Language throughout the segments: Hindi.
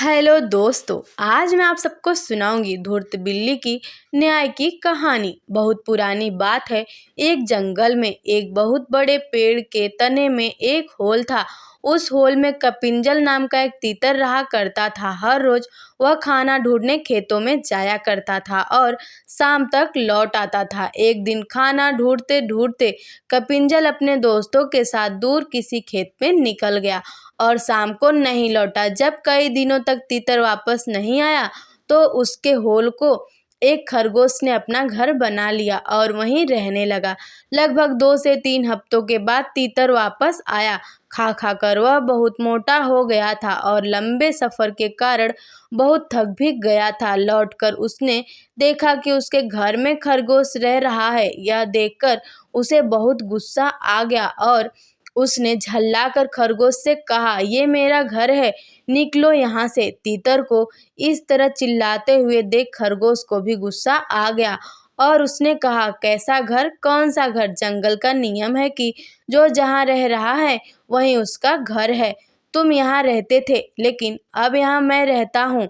हेलो दोस्तों, आज मैं आप सबको सुनाऊंगी धूर्त बिल्ली की न्याय की कहानी। बहुत पुरानी बात है। एक जंगल में एक बहुत बड़े पेड़ के तने में एक होल था। उस होल में कपिंजल नाम का एक तीतर रहा करता था। हर रोज वह खाना ढूंढने खेतों में जाया करता था और शाम तक लौट आता था। एक दिन खाना ढूंढते ढूंढते कपिंजल अपने दोस्तों के साथ दूर किसी खेत में निकल गया और शाम को नहीं लौटा। जब कई दिनों तक तीतर वापस नहीं आया तो उसके होल को एक खरगोश ने अपना घर बना लिया और वहीं रहने लगा। लगभग 2 से 3 हफ्तों के बाद तीतर वापस आया। खा खा कर वह बहुत मोटा हो गया था और लंबे सफर के कारण बहुत थक भी गया था। लौटकर उसने देखा कि उसके घर में खरगोश रह रहा है। यह देखकर उसे बहुत गुस्सा आ गया और उसने झल्लाकर खरगोश से कहा, ये मेरा घर है, निकलो यहाँ से। तीतर को इस तरह चिल्लाते हुए देख खरगोश को भी गुस्सा आ गया और उसने कहा, कैसा घर, कौन सा घर? जंगल का नियम है कि जो जहाँ रह रहा है वहीं उसका घर है। तुम यहाँ रहते थे लेकिन अब यहाँ मैं रहता हूँ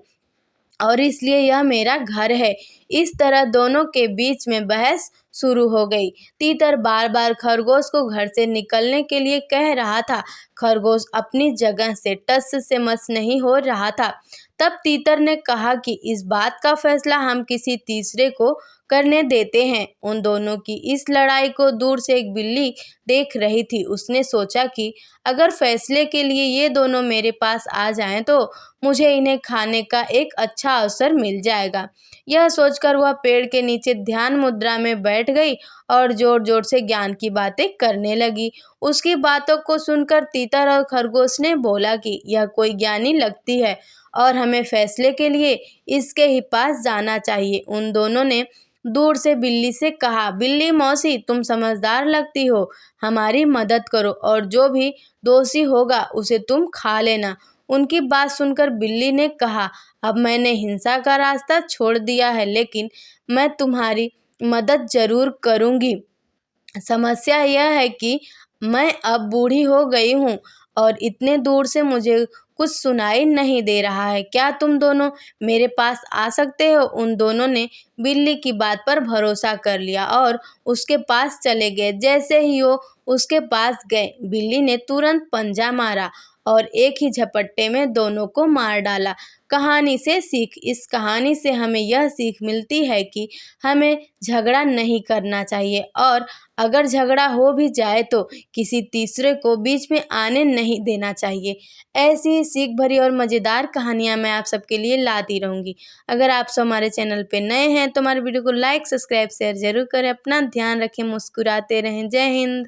और इसलिए यह मेरा घर है। इस तरह दोनों के बीच में बहस शुरू हो गई। तीतर बार बार खरगोश को घर से निकलने के लिए कह रहा था। खरगोश अपनी जगह से टस से मस नहीं हो रहा था। तब तीतर ने कहा कि इस बात का फैसला हम किसी तीसरे को करने देते हैं। उन दोनों की इस लड़ाई को दूर से एक बिल्ली देख रही थी। उसने सोचा कि अगर फैसले के लिए ये दोनों मेरे पास आ जाएं तो मुझे इन्हें खाने का एक अच्छा अवसर मिल जाएगा। यह सोचकर वह पेड़ के नीचे ध्यान मुद्रा में बैठ गई और जोर जोर से ज्ञान की बातें करने लगी। उसकी बातों को सुनकर तीतर और खरगोश ने बोला कि यह कोई ज्ञानी लगती है और हमें फैसले के लिए इसके ही पास जाना चाहिए। उन दोनों ने दूर से बिल्ली से कहा, बिल्ली मौसी, तुम समझदार लगती हो, हमारी मदद करो और जो भी दोषी होगा उसे तुम खा लेना। उनकी बात सुनकर बिल्ली ने कहा, अब मैंने हिंसा का रास्ता छोड़ दिया है लेकिन मैं तुम्हारी मदद जरूर करूंगी। समस्या यह है कि मैं अब बूढ़ी हो गई हूँ और इतने दूर से मुझे कुछ सुनाई नहीं दे रहा है। क्या तुम दोनों मेरे पास आ सकते हो? उन दोनों ने बिल्ली की बात पर भरोसा कर लिया और उसके पास चले गए। जैसे ही वो उसके पास गए, बिल्ली ने तुरंत पंजा मारा और एक ही झपट्टे में दोनों को मार डाला। कहानी से सीख। इस कहानी से हमें यह सीख मिलती है कि हमें झगड़ा नहीं करना चाहिए और अगर झगड़ा हो भी जाए तो किसी तीसरे को बीच में आने नहीं देना चाहिए। ऐसी ही सीख भरी और मज़ेदार कहानियाँ मैं आप सबके लिए लाती रहूँगी। अगर आप सब हमारे चैनल पे नए हैं तो हमारे वीडियो को लाइक, सब्सक्राइब, शेयर ज़रूर करें। अपना ध्यान रखें, मुस्कुराते रहें। जय हिंद।